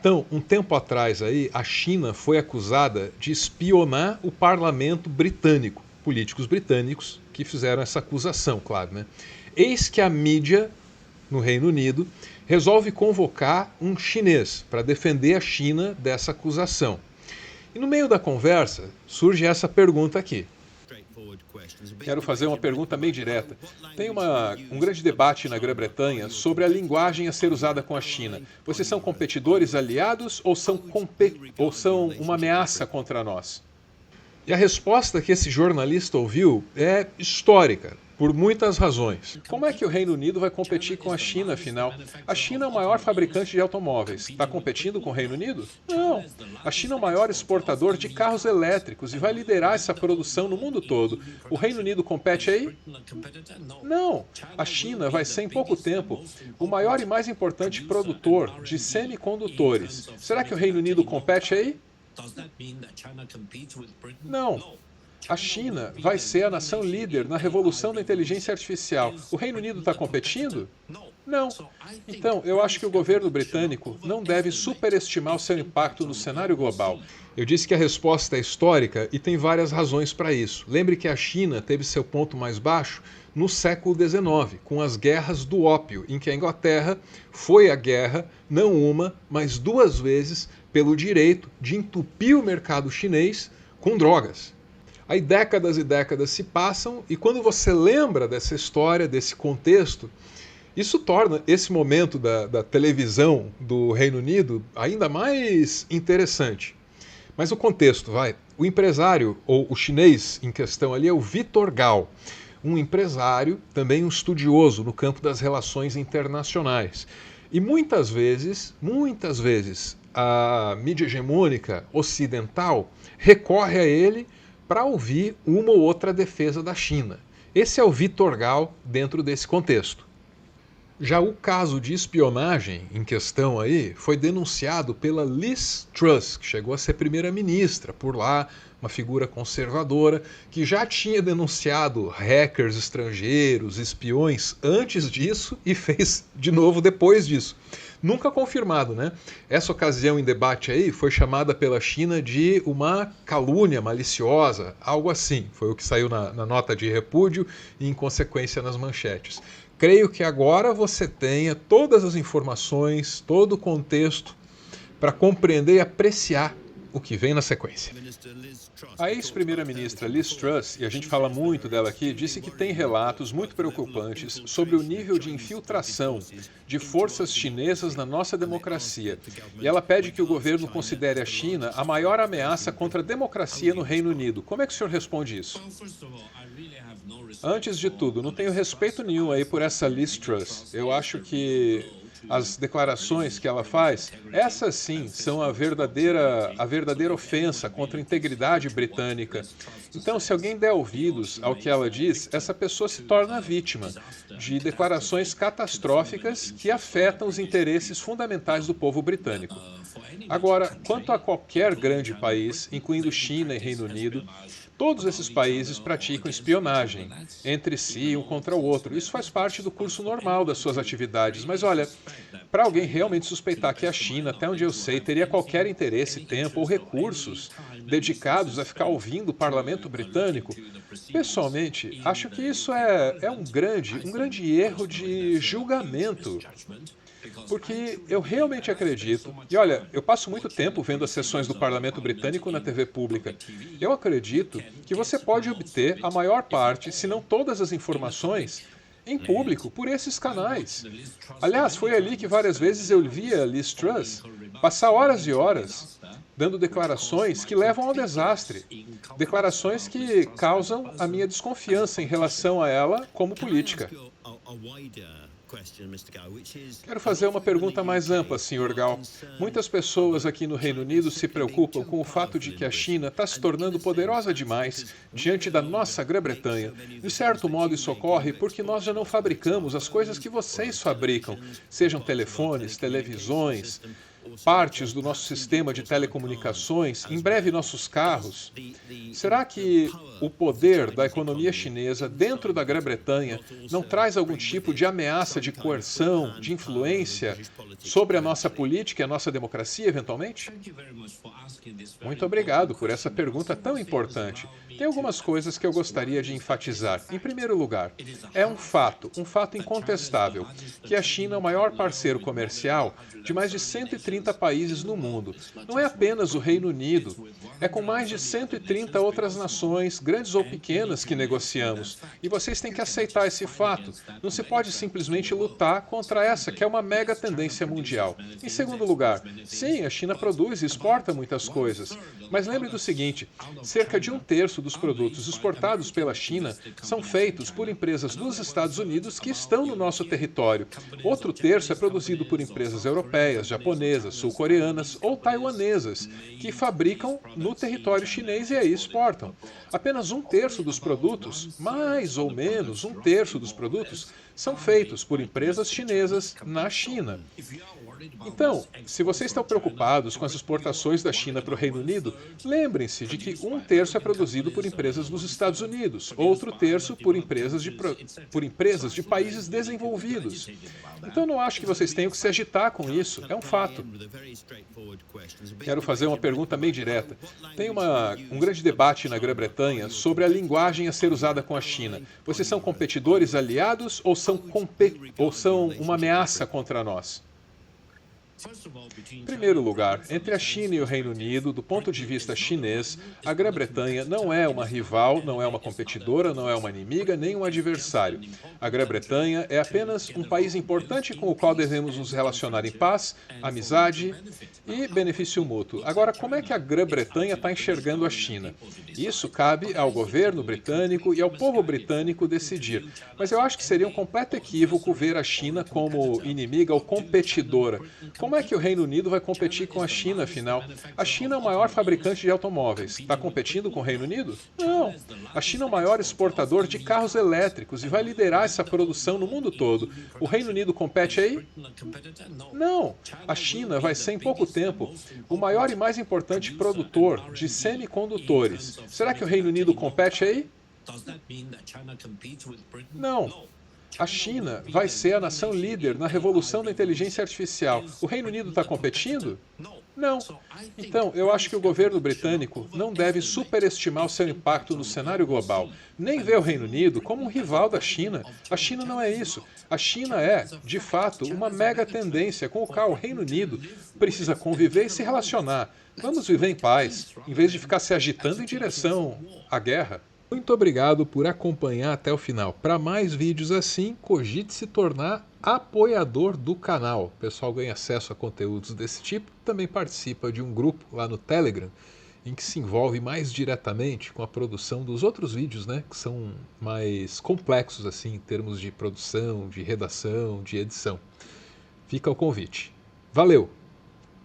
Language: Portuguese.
Então, um tempo atrás aí, a China foi acusada de espionar o parlamento britânico, políticos britânicos que fizeram essa acusação, claro, né? Eis que a mídia no Reino Unido resolve convocar um chinês para defender a China dessa acusação. E no meio da conversa surge essa pergunta aqui. Quero fazer uma pergunta meio direta. Tem um grande debate na Grã-Bretanha sobre a linguagem a ser usada com a China. Vocês são competidores aliados ou são uma ameaça contra nós? E a resposta que esse jornalista ouviu é histórica, por muitas razões. Como é que o Reino Unido vai competir com a China, afinal? A China é o maior fabricante de automóveis. Está competindo com o Reino Unido? Não. A China é o maior exportador de carros elétricos e vai liderar essa produção no mundo todo. O Reino Unido compete aí? Não. A China vai ser, em pouco tempo, o maior e mais importante produtor de semicondutores. Será que o Reino Unido compete aí? Não. A China vai ser a nação líder na revolução da inteligência artificial. O Reino Unido está competindo? Não. Então, eu acho que o governo britânico não deve superestimar o seu impacto no cenário global. Eu disse que a resposta é histórica e tem várias razões para isso. Lembre que a China teve seu ponto mais baixo no século XIX, com as guerras do ópio, em que a Inglaterra foi à guerra, não uma, mas duas vezes, pelo direito de entupir o mercado chinês com drogas. Aí décadas e décadas se passam e quando você lembra dessa história, desse contexto, isso torna esse momento da televisão do Reino Unido ainda mais interessante. Mas o contexto, vai. O empresário, ou o chinês em questão ali, é o Victor Gao, um empresário, também um estudioso no campo das relações internacionais. E muitas vezes, a mídia hegemônica ocidental recorre a ele para ouvir uma ou outra defesa da China. Esse é o Victor Gao dentro desse contexto. Já o caso de espionagem em questão aí foi denunciado pela Liz Truss, que chegou a ser primeira-ministra por lá, uma figura conservadora, que já tinha denunciado hackers estrangeiros, espiões antes disso e fez de novo depois disso. Nunca confirmado, né? Essa ocasião em debate aí foi chamada pela China de uma calúnia maliciosa, algo assim. Foi o que saiu na nota de repúdio e, em consequência, nas manchetes. Creio que agora você tenha todas as informações, todo o contexto para compreender e apreciar o que vem na sequência. A ex-primeira-ministra Liz Truss, e a gente fala muito dela aqui, disse que tem relatos muito preocupantes sobre o nível de infiltração de forças chinesas na nossa democracia. E ela pede que o governo considere a China a maior ameaça contra a democracia no Reino Unido. Como é que o senhor responde isso? Antes de tudo, não tenho respeito nenhum aí por essa Liz Truss. Eu acho que as declarações que ela faz, essas sim são a verdadeira ofensa contra a integridade britânica. Então, se alguém der ouvidos ao que ela diz, essa pessoa se torna vítima de declarações catastróficas que afetam os interesses fundamentais do povo britânico. Agora, quanto a qualquer grande país, incluindo China e Reino Unido, todos esses países praticam espionagem entre si, um contra o outro. Isso faz parte do curso normal das suas atividades. Mas olha, para alguém realmente suspeitar que a China, até onde eu sei, teria qualquer interesse, tempo ou recursos dedicados a ficar ouvindo o parlamento britânico, pessoalmente, acho que isso é um grande erro de julgamento. Porque eu realmente acredito, e olha, eu passo muito tempo vendo as sessões do Parlamento Britânico na TV pública, eu acredito que você pode obter a maior parte, se não todas as informações, em público, por esses canais. Aliás, foi ali que várias vezes eu via Liz Truss passar horas e horas dando declarações que levam ao desastre, declarações que causam a minha desconfiança em relação a ela como política. Quero fazer uma pergunta mais ampla, Sr. Gao. Muitas pessoas aqui no Reino Unido se preocupam com o fato de que a China está se tornando poderosa demais diante da nossa Grã-Bretanha. De certo modo, isso ocorre porque nós já não fabricamos as coisas que vocês fabricam, sejam telefones, televisões, partes do nosso sistema de telecomunicações, em breve nossos carros. Será que o poder da economia chinesa dentro da Grã-Bretanha não traz algum tipo de ameaça de coerção, de influência sobre a nossa política e a nossa democracia, eventualmente? Muito obrigado por essa pergunta tão importante. Tem algumas coisas que eu gostaria de enfatizar. Em primeiro lugar, é um fato incontestável, que a China é o maior parceiro comercial de mais de 130 países no mundo. Não é apenas o Reino Unido, é com mais de 130 outras nações, grandes ou pequenas, que negociamos. E vocês têm que aceitar esse fato. Não se pode simplesmente lutar contra essa, que é uma mega tendência mundial. Em segundo lugar, sim, a China produz e exporta muitas coisas. Mas lembre do seguinte, cerca de um terço dos produtos exportados pela China são feitos por empresas dos Estados Unidos que estão no nosso território. Outro terço é produzido por empresas europeias, japonesas, sul-coreanas ou taiwanesas, que fabricam no território chinês e aí exportam. Apenas um terço dos produtos, mais ou menos um terço dos produtos, são feitos por empresas chinesas na China. Então, se vocês estão preocupados com as exportações da China para o Reino Unido, lembrem-se de que um terço é produzido por empresas dos Estados Unidos, outro terço por empresas de países desenvolvidos. Então, não acho que vocês tenham que se agitar com isso, é um fato. Quero fazer uma pergunta bem direta. Tem um grande debate na Grã-Bretanha sobre a linguagem a ser usada com a China. Vocês são competidores aliados ou são uma ameaça contra nós? Em primeiro lugar, entre a China e o Reino Unido, do ponto de vista chinês, a Grã-Bretanha não é uma rival, não é uma competidora, não é uma inimiga, nem um adversário. A Grã-Bretanha é apenas um país importante com o qual devemos nos relacionar em paz, amizade e benefício mútuo. Agora, como é que a Grã-Bretanha está enxergando a China? Isso cabe ao governo britânico e ao povo britânico decidir. Mas eu acho que seria um completo equívoco ver a China como inimiga ou competidora. Como é que o Reino Unido vai competir com a China, afinal? A China é o maior fabricante de automóveis. Está competindo com o Reino Unido? Não. A China é o maior exportador de carros elétricos e vai liderar essa produção no mundo todo. O Reino Unido compete aí? Não. A China vai ser, em pouco tempo, o maior e mais importante produtor de semicondutores. Será que o Reino Unido compete aí? Não. A China vai ser a nação líder na revolução da inteligência artificial. O Reino Unido está competindo? Não. Então, eu acho que o governo britânico não deve superestimar o seu impacto no cenário global, nem ver o Reino Unido como um rival da China. A China não é isso. A China é, de fato, uma mega tendência com a qual o Reino Unido precisa conviver e se relacionar. Vamos viver em paz, em vez de ficar se agitando em direção à guerra. Muito obrigado por acompanhar até o final. Para mais vídeos assim, cogite se tornar apoiador do canal. O pessoal ganha acesso a conteúdos desse tipo, também participa de um grupo lá no Telegram, em que se envolve mais diretamente com a produção dos outros vídeos, né, que são mais complexos assim, em termos de produção, de redação, de edição. Fica o convite. Valeu!